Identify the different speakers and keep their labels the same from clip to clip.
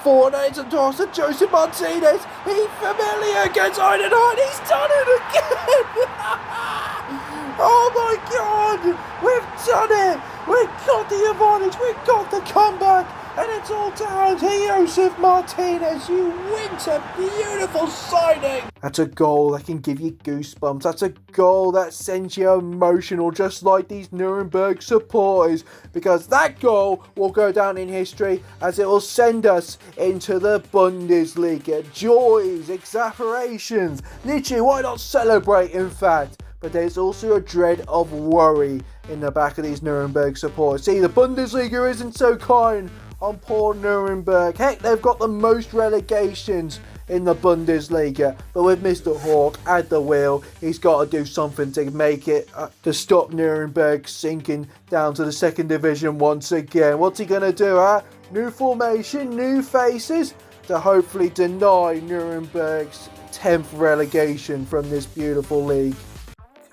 Speaker 1: forward, and it's a toss to Joseph Martinez. He's familiar, gets on and on. He's done it again. Oh my God, we've done it. We've got the advantage. We've got the comeback. And it's all down to Joseph Martinez. You went a beautiful signing. That's a goal that can give you goosebumps. That's a goal that sends you emotional, just like these Nuremberg supporters. Because that goal will go down in history as it will send us into the Bundesliga. Joys, exasperations. Literally, why not celebrate, in fact? But there's also a dread of worry in the back of these Nuremberg supporters. See, the Bundesliga isn't so kind on poor Nuremberg. Heck, they've got the most relegations in the Bundesliga. But with Mr. Hawk at the wheel, he's got to do something to make it, to stop Nuremberg sinking down to the second division once again. What's he going to do, huh? New formation, new faces, to hopefully deny Nuremberg's 10th relegation from this beautiful league.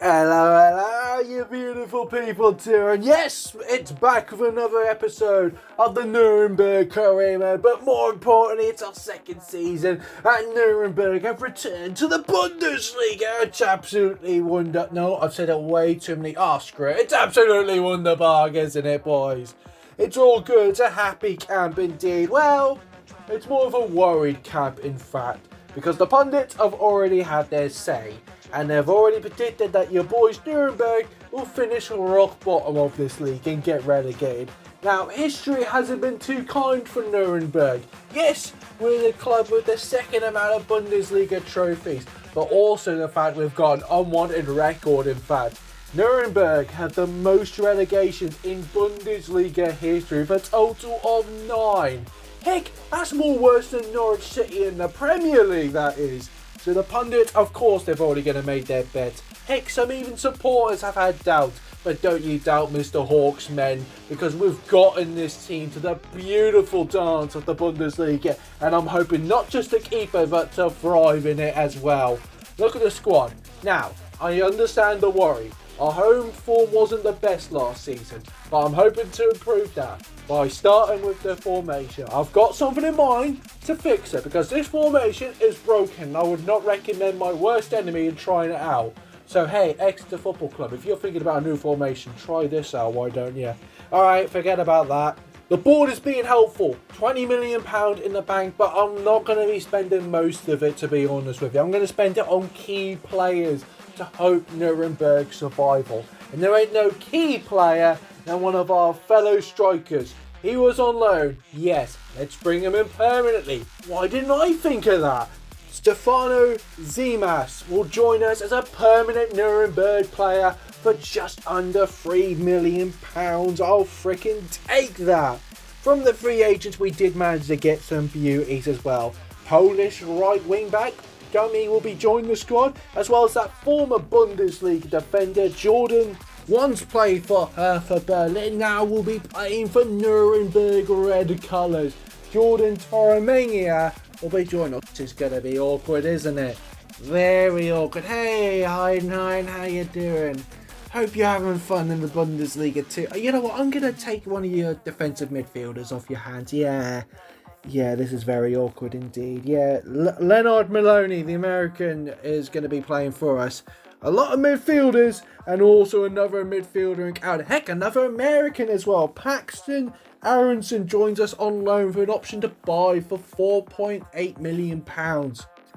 Speaker 1: Hello, you beautiful people too, and yes, it's back with another episode of the Nuremberg Career Mode, but more importantly, it's our second season, and Nuremberg have returned to the Bundesliga. It's absolutely wonderful. No, I've said it way too many. Screw it. It's absolutely wunderbar, isn't it, boys? It's all good. It's a happy camp indeed. Well, it's more of a worried camp, in fact, because the pundits have already had their say. And they've already predicted that your boys Nuremberg will finish rock bottom of this league and get relegated. Now, history hasn't been too kind for Nuremberg. Yes, we're the club with the second amount of Bundesliga trophies, but also the fact we've got an unwanted record, in fact. Nuremberg have the most relegations in Bundesliga history with a total of 9. Heck, that's more worse than Norwich City in the Premier League, that is. So the pundits, of course, they've already going to make their bets. Heck, some even supporters have had doubts. But don't you doubt Mr. Hawk's men, because we've gotten this team to the beautiful dance of the Bundesliga. And I'm hoping not just to keep it, but to thrive in it as well. Look at the squad. Now, I understand the worry. Our home form wasn't the best last season, but I'm hoping to improve that by starting with the formation. I've got something in mind to fix it, because this formation is broken. I would not recommend my worst enemy in trying it out. So hey, Exeter Football Club, if you're thinking about a new formation, try this out, why don't you? Alright, forget about that. The board is being helpful. £20 million in the bank, but I'm not going to be spending most of it, to be honest with you. I'm going to spend it on key players to hope Nuremberg survival. And there ain't no key player than one of our fellow strikers. He was on loan. Yes, let's bring him in permanently. Why didn't I think of that? Stefano Zimas will join us as a permanent Nuremberg player for just under £3 million. I'll freaking take that. From the free agents, we did manage to get some beauties as well. Polish right wing back Gummy will be joining the squad, as well as that former Bundesliga defender Jordan. Once played for Hertha Berlin, now will be playing for Nuremberg Red Colours. Jordan Toromania will be joining us. It's going to be awkward, isn't it? Very awkward. Hey, Heidenheim, how you doing? Hope you're having fun in the Bundesliga too. You know what? I'm going to take one of your defensive midfielders off your hands. Yeah, this is very awkward indeed. Yeah, Leonard Maloney, the American, is going to be playing for us. A lot of midfielders, and also another midfielder and heck, another American as well. Paxton Aronson joins us on loan for an option to buy for £4.8 million.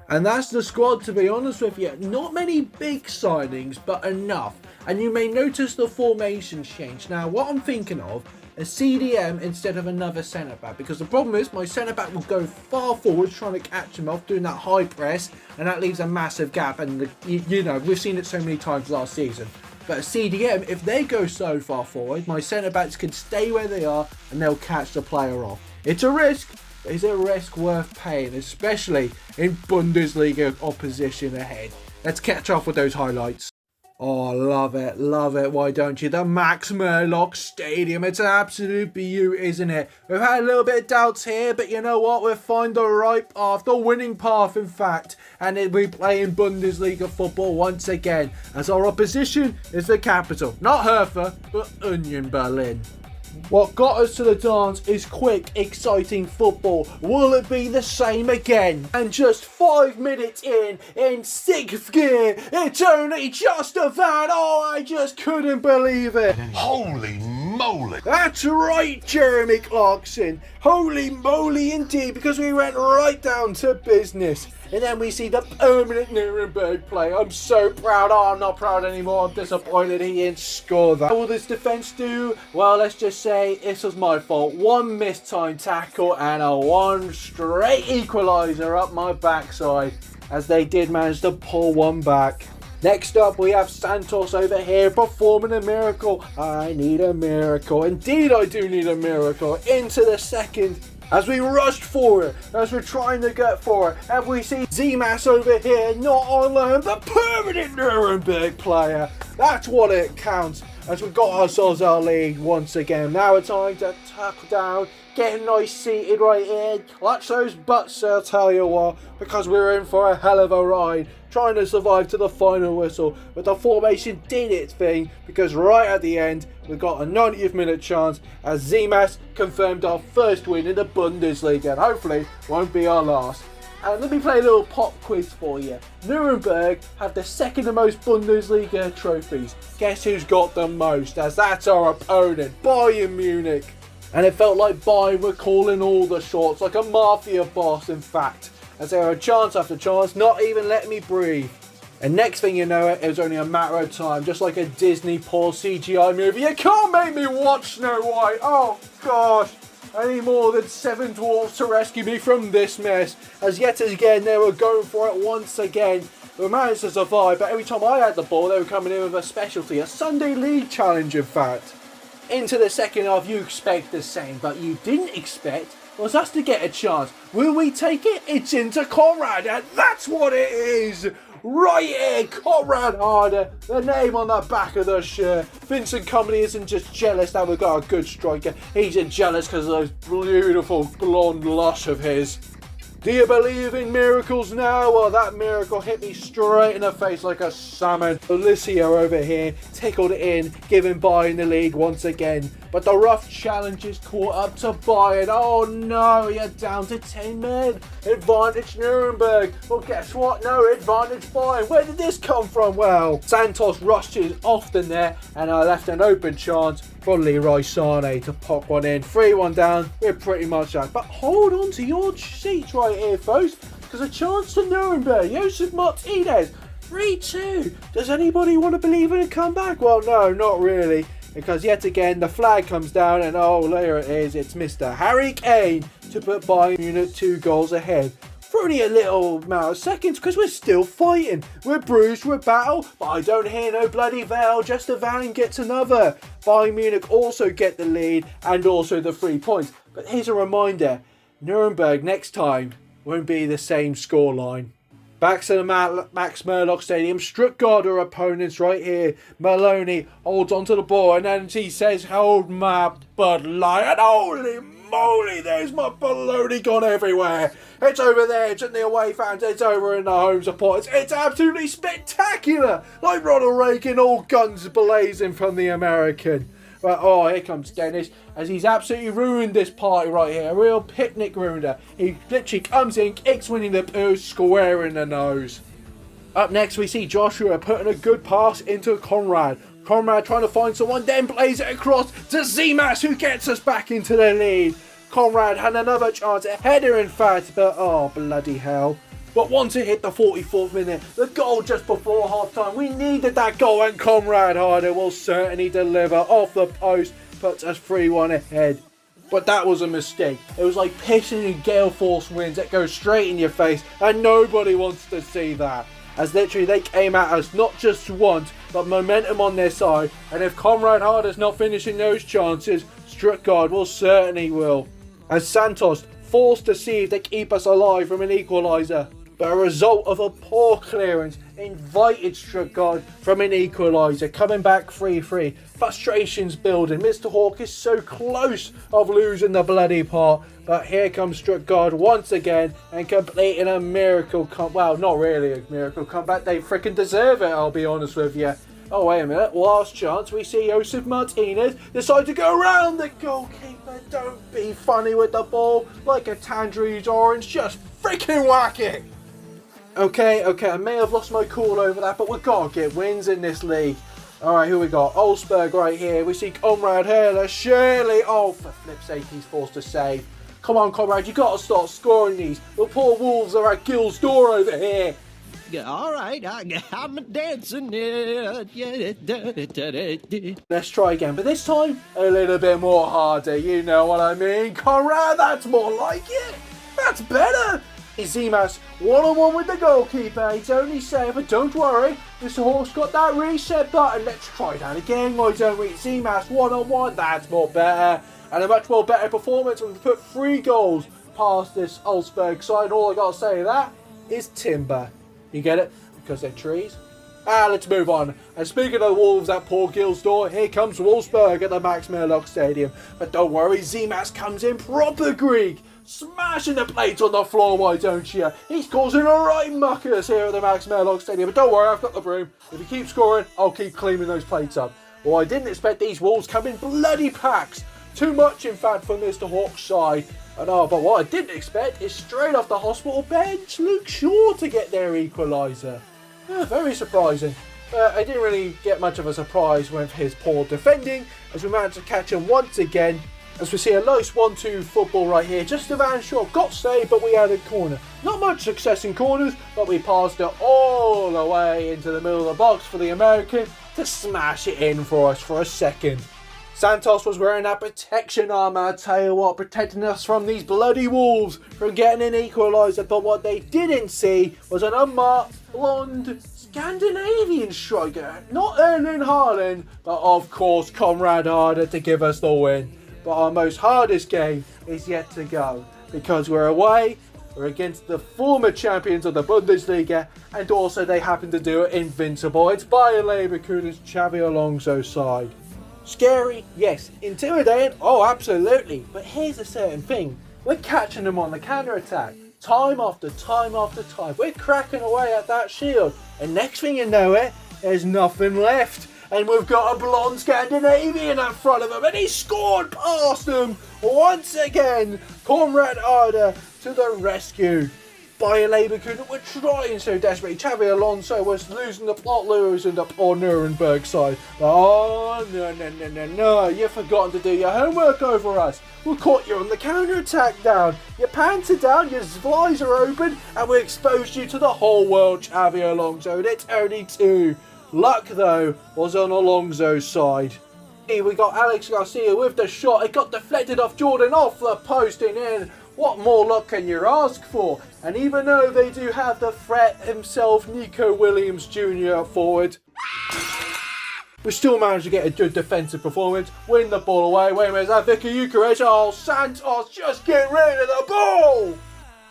Speaker 1: And that's the squad, to be honest with you. Not many big signings, but enough. And you may notice the formation change. Now, what I'm thinking of, a CDM instead of another centre-back, because the problem is my centre-back will go far forward trying to catch him off, doing that high press, and that leaves a massive gap, and you know, we've seen it so many times last season. But a CDM, if they go so far forward, my centre-backs can stay where they are and they'll catch the player off. It's a risk, but it's a risk worth paying, especially in Bundesliga opposition ahead. Let's catch up with those highlights. Oh, love it, why don't you? The Max Murlock Stadium, it's an absolute beaut, isn't it? We've had a little bit of doubts here, but you know what? We'll find the right path, the winning path, in fact. And we're playing Bundesliga football once again, as our opposition is the capital. Not Hertha, but Union Berlin. What got us to the dance is quick, exciting football. Will it be the same again? And just 5 minutes in 6th gear, it's only just a van. Oh, I just couldn't believe it.
Speaker 2: Holy moly.
Speaker 1: That's right, Jeremy Clarkson. Holy moly indeed, because we went right down to business. And then we see the permanent Nürnberg play. I'm so proud. Oh, I'm not proud anymore. I'm disappointed he didn't score that. What will this defence do? Well, let's just say this was my fault. One missed time tackle and a one straight equaliser up my backside, as they did manage to pull one back. Next up, we have Santos over here performing a miracle. I need a miracle. Indeed, I do need a miracle. Into the second, as we rushed forward, as we're trying to get forward, and we see Z-Mass over here, not on loan, the permanent Nuremberg player. That's what it counts, as we got ourselves our lead once again. Now it's time to tackle down, get nice seated right here, clutch those butts, I'll tell you what, because we're in for a hell of a ride, trying to survive to the final whistle. But the formation did its thing, because right at the end, we got a 90th minute chance as Z-Mass confirmed our first win in the Bundesliga, and hopefully won't be our last. And let me play a little pop quiz for you. Nuremberg have the second most Bundesliga trophies. Guess who's got the most? As that's our opponent, Bayern Munich. And it felt like Bayern were calling all the shots, like a mafia boss in fact, as they were chance after chance, not even letting me breathe. And next thing you know, it was only a matter of time, just like a Disney poor CGI movie. You can't make me watch Snow White. Oh gosh, I need more than 7 dwarfs to rescue me from this mess. As yet again, they were going for it once again. We managed to survive, but every time I had the ball, they were coming in with a specialty, a Sunday League challenge in fact. Into the second half, you expect the same, but you didn't expect was us to get a chance. Will we take it? It's into Conrad, and that's what it is! Right here, Conrad Harder, the name on the back of the shirt. Vincent Company isn't just jealous that we've got a good striker, he's just jealous because of those beautiful blonde lush of his. Do you believe in miracles now? Well, that miracle hit me straight in the face like a salmon. Alicia over here tickled it in, giving Bayern the lead once again. But the rough challenges caught up to Bayern. Oh no, you're down to 10 men. Advantage Nuremberg. Well, guess what? No, advantage Bayern. Where did this come from? Well, Santos rushed his off the net, and I left an open chance for Leroy Sané to pop one in. 3-1 down, we're pretty much out. But hold on to your seats right here, folks, because a chance to Nuremberg. Josef Martinez, 3-2. Does anybody want to believe in a comeback? Well, no, not really, because yet again the flag comes down, and oh, there it is. It's Mr. Harry Kane to put Bayern Munich 2 goals ahead. For only a little amount of seconds, because we're still fighting. We're bruised, we're battle, but I don't hear no bloody veil, just a van gets another. Bayern Munich also get the lead and also the 3 points. But here's a reminder, Nuremberg next time won't be the same scoreline. Back to the Max Murdoch Stadium, Stuttgart are opponents right here. Maloney holds onto the ball and then he says, hold my Bud Light, and holy moly, there's my baloney gone everywhere. It's over there, it's in the away fans, it's over in the home supporters. It's absolutely spectacular, like Ronald Reagan, all guns blazing from the American. But oh, here comes Dennis, as he's absolutely ruined this party right here. A real picnic ruiner. He literally comes in, kicks Winnie the Pooh square in the nose. Up next, we see Joshua putting a good pass into Conrad. Conrad trying to find someone, then plays it across to Z-Mass, who gets us back into the lead. Conrad had another chance, a header in fact, but oh, bloody hell. But once it hit the 44th minute, the goal just before half-time, we needed that goal, and Conrad Harder will certainly deliver off the post, puts us 3-1 ahead. But that was a mistake. It was like pissing in gale force winds that go straight in your face, and nobody wants to see that. As literally they came at us not just once, but momentum on their side, and if Conrad Harder's not finishing those chances, Stuttgart will certainly will. As Santos forced to see if they keep us alive from an equaliser. But a result of a poor clearance invited Stuttgart from an equaliser, coming back 3-3. Frustrations building. Mr. Hawk is so close of losing the bloody part. But here comes Stuttgart once again and completing a miracle well, not really a miracle comeback. They freaking deserve it, I'll be honest with you. Oh, wait a minute. Last chance. We see Josef Martinez decide to go around the goalkeeper. Don't be funny with the ball. Like a tangerine orange. Just freaking whack it. Okay. I may have lost my cool over that, but we've got to get wins in this league. Alright, who we got? Olsberg right here. We see Conrad Herler. Shirley. Oh, for flip's sake, he's forced to save. Come on, Conrad, you got to start scoring these. The poor Wolves are at Gill's door over here.
Speaker 3: Yeah, all right, I'm dancing.
Speaker 1: Let's try again, but this time a little bit more harder. You know what I mean? Conrad, that's more like it. That's better. Zimas one-on-one with the goalkeeper. He's only safe, but don't worry. Mr. Hawk's got that reset button. Let's try that again, why don't we? Zimas one-on-one. That's more better. And a much more better performance. We've put 3 goals past this Olsberg side. All I got to say to that is timber. You get it? Because they're trees. Let's move on. And speaking of the Wolves at Paul Gill's door, here comes Wolfsburg at the Max Merlock Stadium. But don't worry, Zimas comes in proper Greek. Smashing the plates on the floor, why don't you? He's causing a right muckus here at the Max Merlock Stadium. But don't worry, I've got the broom. If he keeps scoring, I'll keep cleaning those plates up. Well, I didn't expect these Wolves come in bloody packs. Too much, in fact, for Mr. Hawk's side. But what I didn't expect is straight off the hospital bench, Luke Shaw to get their equaliser. Very surprising. I didn't really get much of a surprise with his poor defending, as we managed to catch him once again. As we see a nice 1-2 football right here. Just a Van Shaw got saved, but we had a corner. Not much success in corners, but we passed it all the way into the middle of the box for the American to smash it in for us for a second. Santos was wearing that protection armour, I tell you what, protecting us from these bloody Wolves from getting an equaliser. But what they didn't see was an unmarked, blonde, Scandinavian striker. Not Erling Haaland, but of course Conrad Harder to give us the win. But our most hardest game is yet to go, because we're away, we're against the former champions of the Bundesliga, and also they happen to do it invincible. It's Bayer Leverkusen's Xavi Alonso side. Scary? Yes. Intimidating? Oh, absolutely. But here's a certain thing. We're catching them on the counter-attack. Time after time after time. We're cracking away at that shield. And next thing you know it, there's nothing left. And we've got a blonde Scandinavian in front of him. And he scored past them once again. Conrad Arder to the rescue. Bayer Leverkusen were trying so desperately. Xavi Alonso was losing the plot, losing the poor Nürnberg side. Oh, no. You've forgotten to do your homework over us. We caught you on the counter-attack down. Your pants are down, your flies are open, and we exposed you to the whole world, Xavi Alonso. And it's only 2. Luck, though, was on Alonso's side. Here we got Alex Garcia with the shot. It got deflected off Jordan, off the post and in. What more luck can you ask for? And even though they do have the threat himself, Nico Williams Jr. forward, we still managed to get a good defensive performance, win the ball away. Wait a minute, is that Vicar Eucharist? Oh, Santos, just get rid of the ball!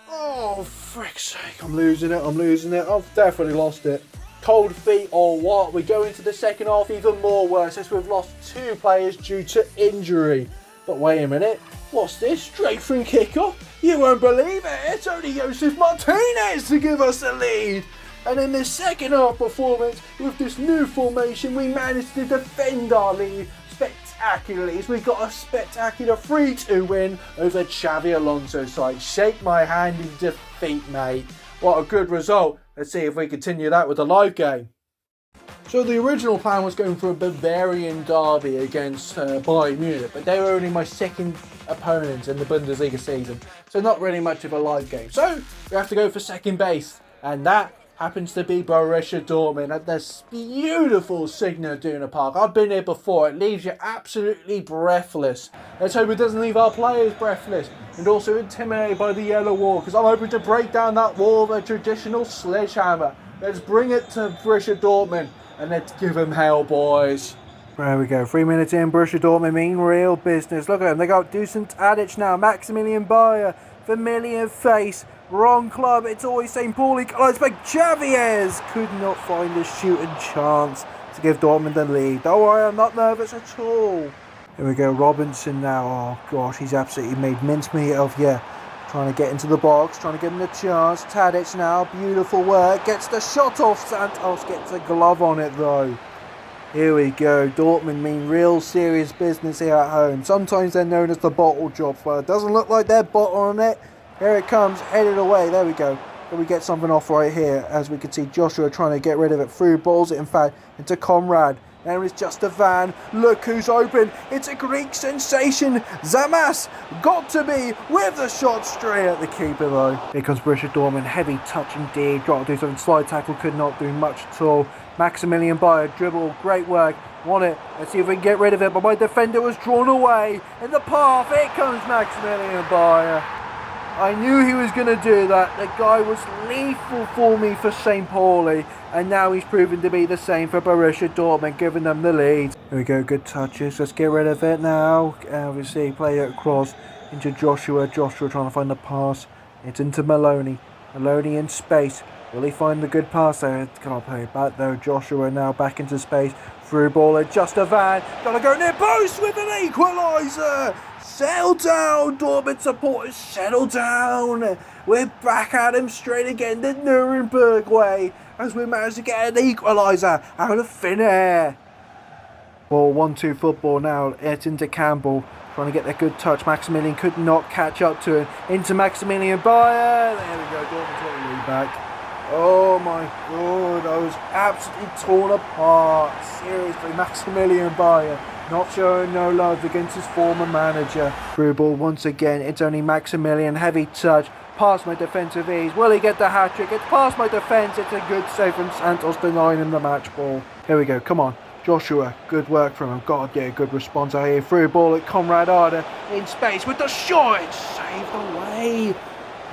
Speaker 1: Oh, frick's sake, I'm losing it. I've definitely lost it. Cold feet or what? We go into the second half even more worse, as we've lost 2 players due to injury. But wait a minute, what's this? Straight from kickoff? You won't believe it, it's only Josef Martinez to give us the lead. And in the second half performance, with this new formation, we managed to defend our lead spectacularly, as we got a spectacular 3-2 win over Xavi Alonso's side. Shake my hand in defeat, mate. What a good result. Let's see if we continue that with the live game. So the original plan was going for a Bavarian derby against Bayern Munich, but they were only my second opponent in the Bundesliga season, so not really much of a live game. So we have to go for second base, and that happens to be Borussia Dortmund at this beautiful Signal Iduna Park. I've been here before. It leaves you absolutely breathless. Let's hope it doesn't leave our players breathless and also intimidated by the yellow wall, because I'm hoping to break down that wall with a traditional sledgehammer. Let's bring it to Borussia Dortmund and let's give them hell, boys. There we go. 3 minutes in, Borussia Dortmund mean real business. Look at them. They got Dusan Tadic now. Maximilian Bayer. Familiar face. Wrong club. It's always St. Pauli. But Xaviez could not find a shooting chance to give Dortmund the lead. Don't worry, I'm not nervous at all. Here we go. Robinson now. Oh, gosh. He's absolutely made mincemeat of you. Trying to get into the box. Trying to give him the chance. Tadic now. Beautiful work. Gets the shot off. Santos gets a glove on it, though. Here we go. Dortmund mean real serious business here at home. Sometimes they're known as the bottle job, but it doesn't look like they're bottling it. Here it comes, headed away. There we go. Can we get something off right here? As we can see Joshua trying to get rid of it. Through balls it, in fact, into Conrad. There is just a van. Look who's open. It's a Greek sensation. Zamas got to be with the shot straight at the keeper though. Here comes Borussia Dortmund. Heavy touch indeed. Got to do something. Slide tackle could not do much at all. Maximilian Bayer dribble. Great work. Won it. Let's see if we can get rid of it. But my defender was drawn away. In the path. Here comes Maximilian Bayer. I knew he was going to do that. The guy was lethal for me for St. Pauli. And now he's proven to be the same for Borussia Dortmund, giving them the lead. Here we go, good touches. Let's get rid of it now. Obviously, play it across into Joshua. Joshua trying to find the pass. It's into Maloney. Maloney in space. Will he find the good pass there? Can't play it back though. Joshua now back into space. Through ball at just a van. Gotta go near post with an equaliser. Settle down, Dortmund supporters. Settle down. We're back at him straight again the Nürnberg way. As we managed to get an equaliser out of thin air. Ball 1-2 football now. It's into Campbell. Trying to get that good touch. Maximilian could not catch up to him. Into Maximilian Bayer. There we go. Dortmund's got the lead back. Oh my god. I was absolutely torn apart. Seriously, Maximilian Bayer not showing no love against his former manager. Through ball once again. It's only Maximilian. Heavy touch. Past my defensive ease. Will he get the hat-trick? It's past my defence. It's a good save from Santos denying him the match ball. Here we go. Come on. Joshua. Good work from him. Got to get a good response out here. Through ball at Conrad Arda. In space with the shot. It's saved away.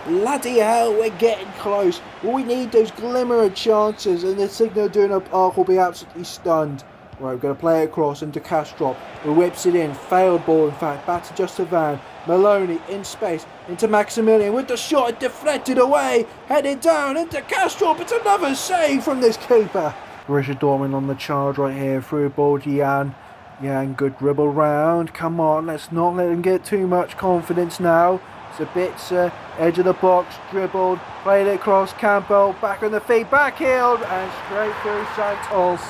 Speaker 1: Bloody hell, we're getting close. All we need those glimmer of chances and the Signal Iduna Park will be absolutely stunned. Right, we're going to play it across into Kastrop. Who whips it in. Failed ball, in fact. Back to just a van. Maloney in space. Into Maximilian with the shot. Deflected away. Headed down into Kastrop. It's another save from this keeper. Borussia Dortmund on the charge right here. Through ball to Jan. Jan, good dribble round. Come on, let's not let him get too much confidence now. Sabitzer, edge of the box, dribbled. Played it across. Campbell. Back on the feet. Backheeled. And straight through Santos.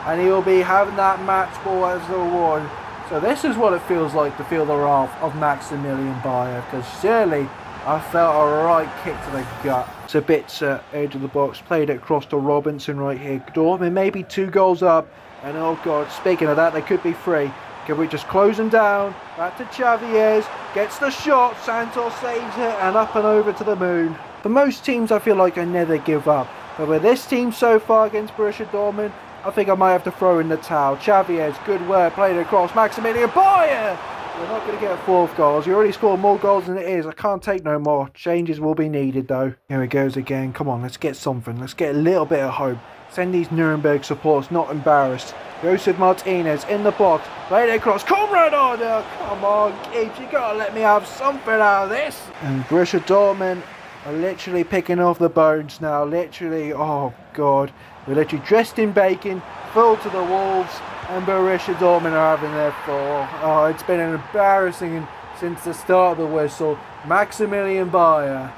Speaker 1: And he'll be having that match ball as the reward. So this is what it feels like to feel the wrath of Maximilian Bayer. Because surely I felt a right kick to the gut. Sabitzer, edge of the box, played it across to Robinson right here. Dortmund maybe 2 goals up. And oh god, speaking of that, they could be 3. Can we just close them down? Back to Xavier. Gets the shot. Santos saves it. And up and over to the moon. For most teams, I feel like I never give up. But with this team so far against Borussia Dortmund, I think I might have to throw in the towel. Xavier's good work, played it across. Maximilian Bayer! We're not going to get a 4th goal. You already scored more goals than it is. I can't take no more. Changes will be needed though. Here it goes again. Come on, let's get something. Let's get a little bit of hope. Send these Nuremberg supporters not embarrassed. Josef Martinez in the box. Played it across. Conrad Arda! Come on, Keeps. You got to let me have something out of this. And Borussia Dortmund are literally picking off the bones now. Literally, oh god. We're literally dressed in bacon, full to the wolves, and Borussia Dortmund are having their fall. Oh, it's been embarrassing since the start of the whistle. Maximilian Bayer.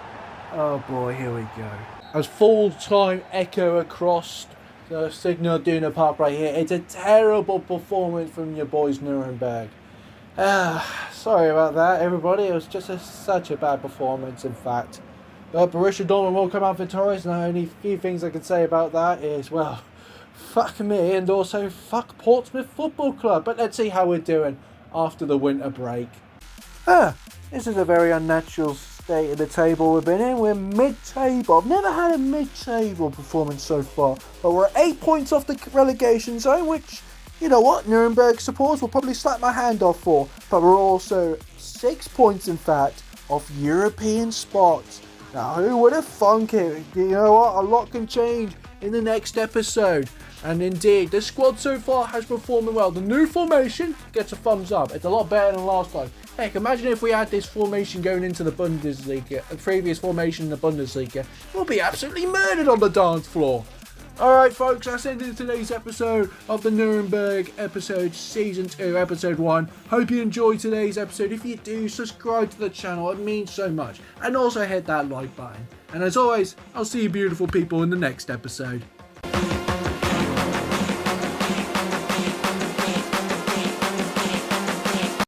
Speaker 1: Oh boy, here we go. As full-time echo across the Signal Iduna Park right here. It's a terrible performance from your boys Nuremberg. Sorry about that, everybody. It was just such a bad performance, in fact. But Borussia Dortmund will come out victorious, and the only few things I can say about that is, well, fuck me, and also fuck Portsmouth Football Club. But let's see how we're doing after the winter break. This is a very unnatural state of the table we've been in. We're mid-table. I've never had a mid-table performance so far. But we're 8 points off the relegation zone, which, you know what, Nuremberg supporters will probably slap my hand off for. But we're also 6 points, in fact, off European spots. Now, who would have thunk it? You know what? A lot can change in the next episode. And indeed, the squad so far has performed well. The new formation gets a thumbs up. It's a lot better than last time. Heck, imagine if we had this formation going into the Bundesliga, a previous formation in the Bundesliga. We'll be absolutely murdered on the dance floor. Alright folks, that's the end of today's episode of the Nuremberg episode, Season 2, Episode 1. Hope you enjoyed today's episode. If you do, subscribe to the channel, it means so much. And also hit that like button. And as always, I'll see you beautiful people in the next episode.